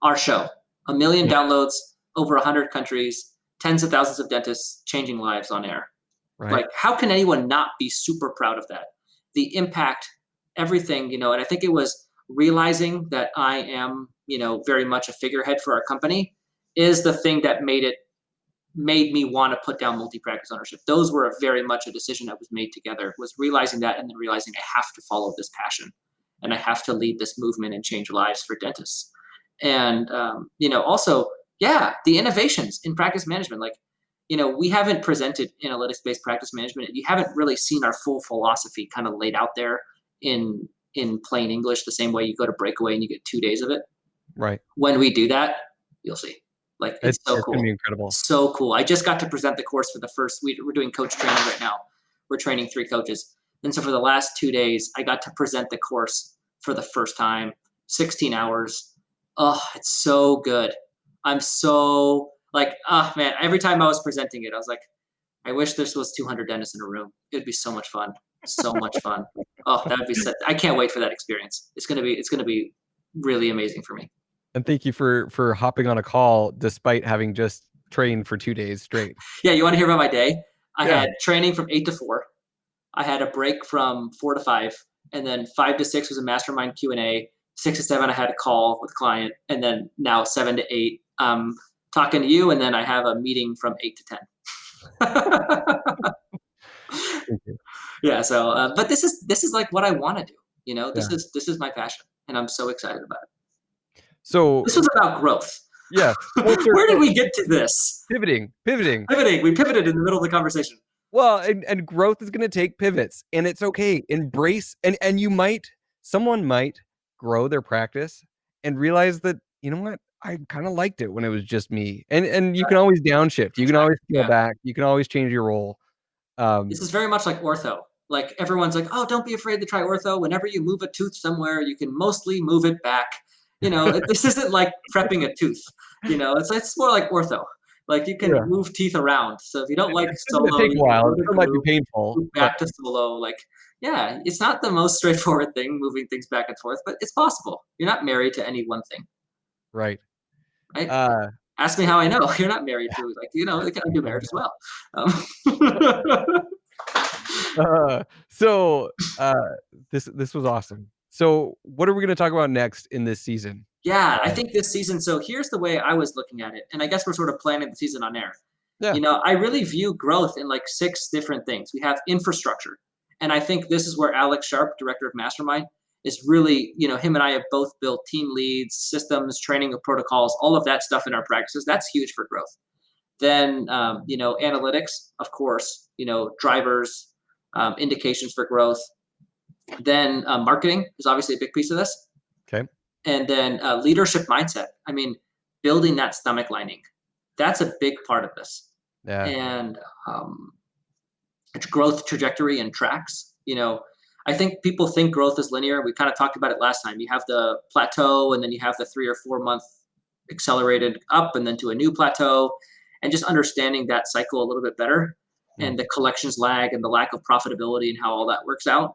our show, 1 million yeah, downloads, over 100 countries, tens of thousands of dentists changing lives on air. right, Like, how can anyone not be super proud of that? The impact, everything, and I think it was realizing that I am, very much a figurehead for our company is the thing that made me want to put down multi-practice ownership. Those were very much a decision that was made together, was realizing that, and then realizing I have to follow this passion and I have to lead this movement and change lives for dentists. And also, yeah, the innovations in practice management. Like, we haven't presented analytics-based practice management. You haven't really seen our full philosophy kind of laid out there in plain English, the same way you go to Breakaway and you get 2 days of it. right. When we do that, you'll see. Like, it's so It's gonna be cool. incredible. So cool. I just got to present the course for the first week. We're doing coach training right now. We're training 3 coaches. And so for the last 2 days, I got to present the course for the first time, 16 hours. Oh, it's so good. I'm so like, oh man, every time I was presenting it, I was like, I wish this was 200 dentists in a room. It would be so much fun. So much fun. Oh, that would be set. I can't wait for that experience. It's going to be really amazing for me. And thank you for hopping on a call despite having just trained for 2 days straight. Yeah, you want to hear about my day? I Yeah. had training from 8 to 4. I had a break from 4 to 5, and then 5 to 6 was a mastermind Q&A. 6 to 7, I had a call with a client, and then now 7 to 8, talking to you, and then I have a meeting from 8 to 10. Thank you. Yeah. So, but this is like what I want to do. Yeah. This is my passion, and I'm so excited about it. So This was about growth. yeah, full Where did circle, we get to this? pivoting. Pivoting. We pivoted in the middle of the conversation. Well, and growth is gonna take pivots, and it's okay. Embrace, and someone might grow their practice and realize that, you know what, I kind of liked it when it was just me. And you can always downshift. You can Exactly. always scale Yeah. back. You can always change your role. This Um, is very much like ortho. Like, everyone's like, oh, don't be afraid to try ortho. Whenever you move a tooth somewhere, you can mostly move it back. This isn't like prepping a tooth. It's more like ortho. Like, you can yeah, move teeth around. So if you don't like it's still gonna solo, take a you can while. go It to still might be group, painful, move but back to solo. Like, yeah, it's not the most straightforward thing, moving things back and forth, but it's possible. You're not married to any one thing, right. right? Uh, Ask me how I know. You're not married to, like, they can do marriage as well. Um, so this was awesome. So what are we gonna talk about next in this season? Yeah, I Uh, think this season. So here's the way I was looking at it, and I guess we're sort of planning the season on air. yeah, I really view growth in like 6 different things. We have infrastructure, and I think this is where Alex Sharp, director of Mastermind, is really, him and I have both built team leads, systems, training of protocols, all of that stuff in our practices. That's huge for growth. Then, analytics, of course, drivers, indications for growth. Then marketing is obviously a big piece of this, okay, and then leadership mindset. I mean, building that stomach lining, that's a big part of this. yeah, And it's growth trajectory and tracks. I think people think growth is linear. We kind of talked about it last time. You have the plateau, and then you have the 3 or 4 month accelerated up, and then to a new plateau, and just understanding that cycle a little bit better. Mm. and the collections lag and the lack of profitability and how all that works out.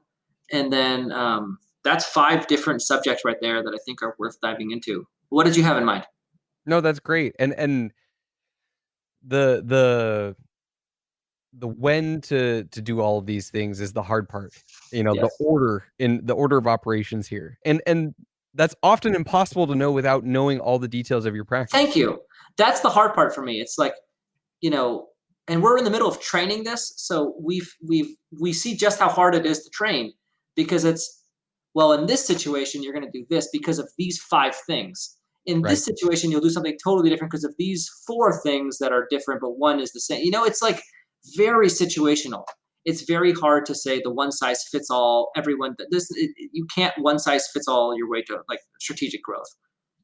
And then that's 5 different subjects right there that I think are worth diving into. What did you have in mind? No, that's great. And the the the when to do all of these things is the hard part. You know, Yes. the order of operations here. And that's often impossible to know without knowing all the details of your Thank practice. you. That's the hard part for me. It's like, you know, and we're in the middle of training this, so we see just how hard it is to train because it's, well, in this situation you're going to do this because of these 5 things. In Right. this situation you'll do something totally different because of these 4 things that are different, but one is the same. It's like very situational. It's very hard to say the one size fits all. Everyone you can't one size fits all your way to like strategic growth.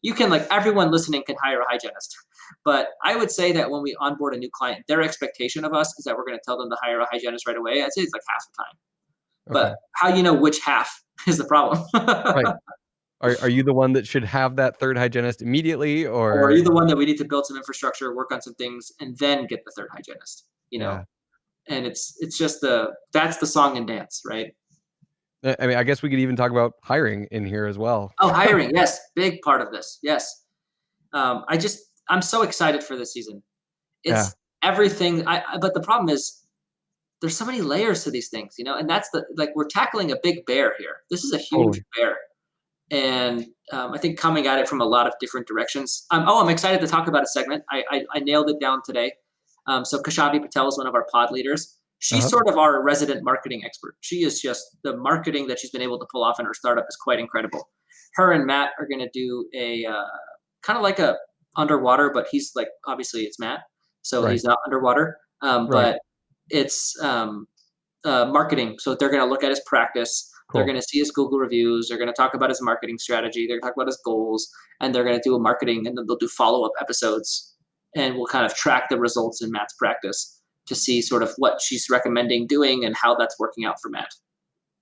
You can, like, everyone listening can hire a hygienist. But I would say that when we onboard a new client, their expectation of us is that we're going to tell them to hire a hygienist right away. I'd say it's like half the time. But Okay. how you know which half is the problem? Right. Are you the one that should have that third hygienist immediately Or are you or the one that we need to build some infrastructure, work on some things, and then get the third hygienist? yeah. And it's just that's the song and dance, right? I mean, I guess we could even talk about hiring in here as well. Oh, hiring, yes, big part of this, yes. I'm so excited for this season. Yeah. It's everything. But the problem is there's so many layers to these things, and that's we're tackling a big bear here. This is a huge Totally. bear, and I think coming at it from a lot of different directions. I'm excited to talk about a segment. I nailed it down today. So Kashavi Patel is one of our pod leaders. She's Uh-huh. sort of our resident marketing expert. She is just the marketing that she's been able to pull off in her startup is quite incredible. Her and Matt are going to do a kind of like a underwater, but he's like obviously it's Matt, so Right. he's not underwater. Right. But it's marketing. So they're going to look at his practice. They're Cool. going to see his Google reviews. They're going to talk about his marketing strategy. They're going to talk about his goals, and they're going to do a marketing, and then they'll do follow-up episodes, and we'll kind of track the results in Matt's practice to see sort of what she's recommending doing and how that's working out for Matt.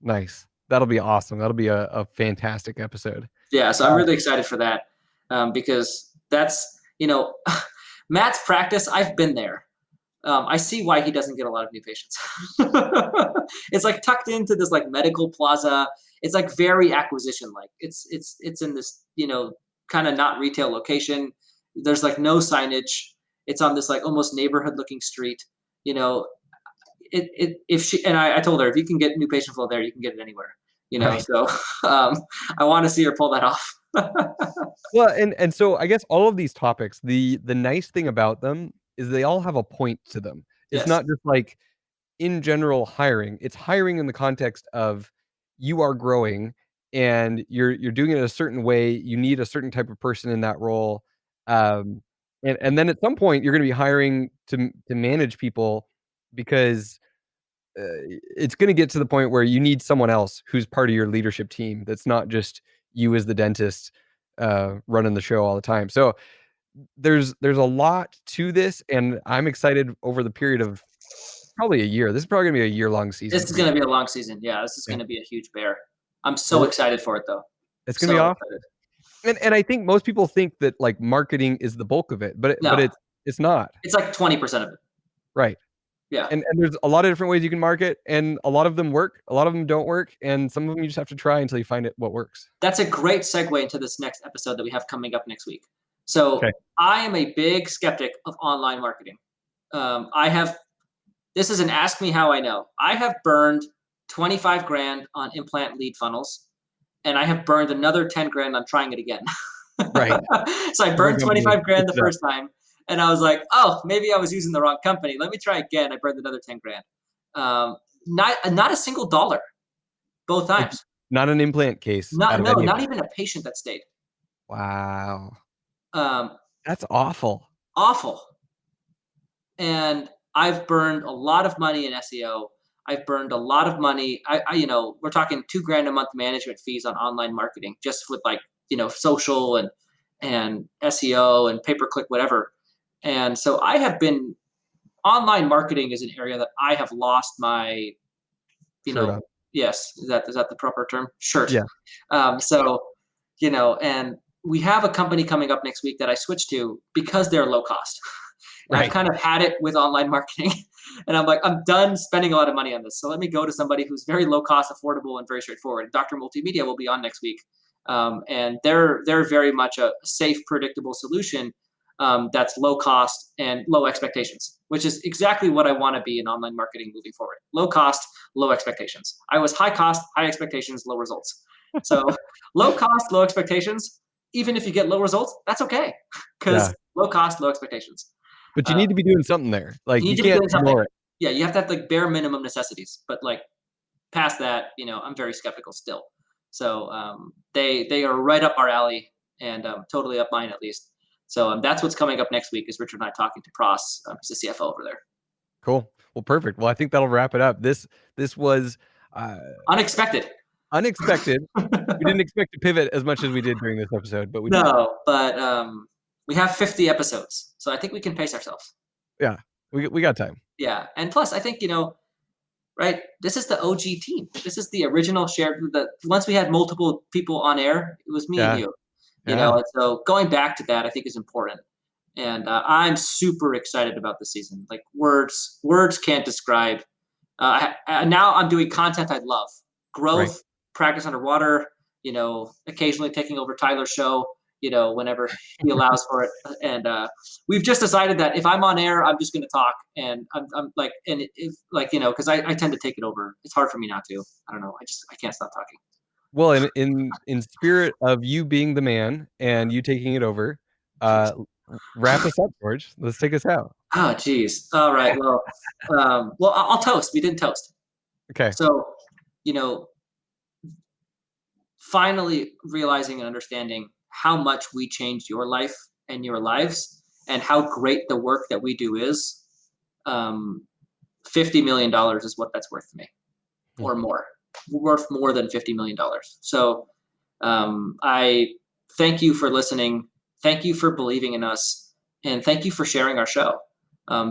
Nice. That'll be awesome. That'll be a fantastic episode. Yeah, so I'm Uh, really excited for that because that's Matt's practice. I've been there. I see why he doesn't get a lot of new patients. It's like tucked into this like medical plaza. It's like very acquisition like. It's in this kind of not retail location. There's like no signage. It's on this like almost neighborhood looking street. You know, if she and I told her if you can get new patient flow there, you can get it anywhere. right. So I want to see her pull that off. Well, and so I guess all of these topics, the nice thing about them is they all have a point to them. It's Yes. not just like in general hiring. It's hiring in the context of you are growing and you're doing it a certain way. You need a certain type of person in that role. Um, and then at some point you're going to be hiring to manage people because it's going to get to the point where you need someone else who's part of your leadership team. That's not just you as the dentist running the show all the time. So there's a lot to this, and I'm excited over the period of probably a year. This is probably gonna be a year-long This season is to going be to be a long season. Yeah, this is yeah. going to be a huge bear. I'm so Well, excited for it though. it's gonna be So awesome. excited. And I think most people think that, like, marketing is the bulk of it, but No, it's not. it's like 20% of it. Right. Yeah. And there's a lot of different ways you can market, and a lot of them work, a lot of them don't work, and some of them you just have to try until you find it what works. That's a great segue into this next episode that we have coming up next week. So Okay. I am a big skeptic of online marketing. This is an ask me how I know. I have burned 25 grand on implant lead funnels, and I have burned another 10 grand on trying it again. Right. So I Different burned company. 25 grand Switch the it up. first time, and I was like, oh, maybe I was using the wrong company. Let me try again. I burned another 10 grand. Not a single dollar both Like, times. not an implant case out Not of no, any of not it. even a patient that stayed. Wow. Um, That's awful. Awful. And I've burned a lot of money in SEO. I've burned a lot of money. We're talking 2 grand a month management fees on online marketing, just with like, social and SEO and pay per click, whatever. And so I have been online marketing is an area that I have lost my, you Shirt know, on. yes, is that the proper term? Shirt. Yeah. So, and we have a company coming up next week that I switched to because they're low cost. I've Right. kind of had it with online marketing. And I'm like, I'm done spending a lot of money on this. So let me go to somebody who's very low cost, affordable, and very straightforward. Dr. Multimedia will be on next week. And they're very much a safe, predictable solution that's low cost and low expectations, which is exactly what I want to be in online marketing moving forward. Low cost, low expectations. I was high cost, high expectations, low results. So low cost, low expectations. Even if you get low results, that's okay, Yeah. because low cost, low expectations. But you Uh, need to be doing something there. you Like, need you to be can't doing something. ignore it. Yeah, you have to have like bare minimum necessities, but like past that, I'm very skeptical still. So they are right up our alley, and totally up mine at least. So that's what's coming up next week is Richard and I talking to Pros, he's the CFO over there. Cool. Well, perfect. Well, I think that'll wrap it up. This was uh, Unexpected. unexpected. We didn't expect to pivot as much as we did during this episode, but we did. No, but we have 50 episodes, so I think we can pace ourselves. Yeah, we got time. Yeah, and plus, I think right, this is the OG team. This is the original shared. The once we had multiple people on air, it was me and Yeah, you. yeah. And so going back to that, I think is important. And I'm super excited about the season. Like words can't describe. Now I'm doing content I love, Right. growth, practice underwater. Occasionally taking over Tyler's show. Whenever he allows for it. And we've just decided that if I'm on air, I'm just going to talk. And I'm like, and if like because I tend to take it over. It's hard for me not to. I don't know. I can't stop talking. Well, in spirit of you being the man and you taking it over, Jeez. uh, wrap us up, George. Let's take us out. Oh, geez. All right. Well, I'll toast. We didn't toast. Okay. So, you know, finally realizing and understanding how much we changed your life and your lives, and how great the work that we do is. $50 million is what that's worth to me, Hmm. or more, worth more than $50 million. So, I thank you for listening. Thank you for believing in us, and thank you for sharing our show.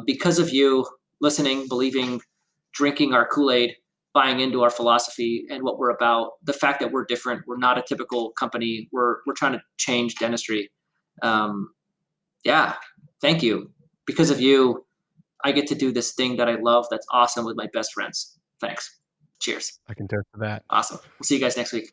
Because of you listening, believing, drinking our Kool-Aid, buying into our philosophy and what we're about, the fact that we're different, we're not a typical company, we're trying to change dentistry. Um, yeah, thank you. Because of you, I get to do this thing that I love that's awesome with my best friends. Thanks. Cheers. I can toast to that. Awesome. We'll see you guys next week.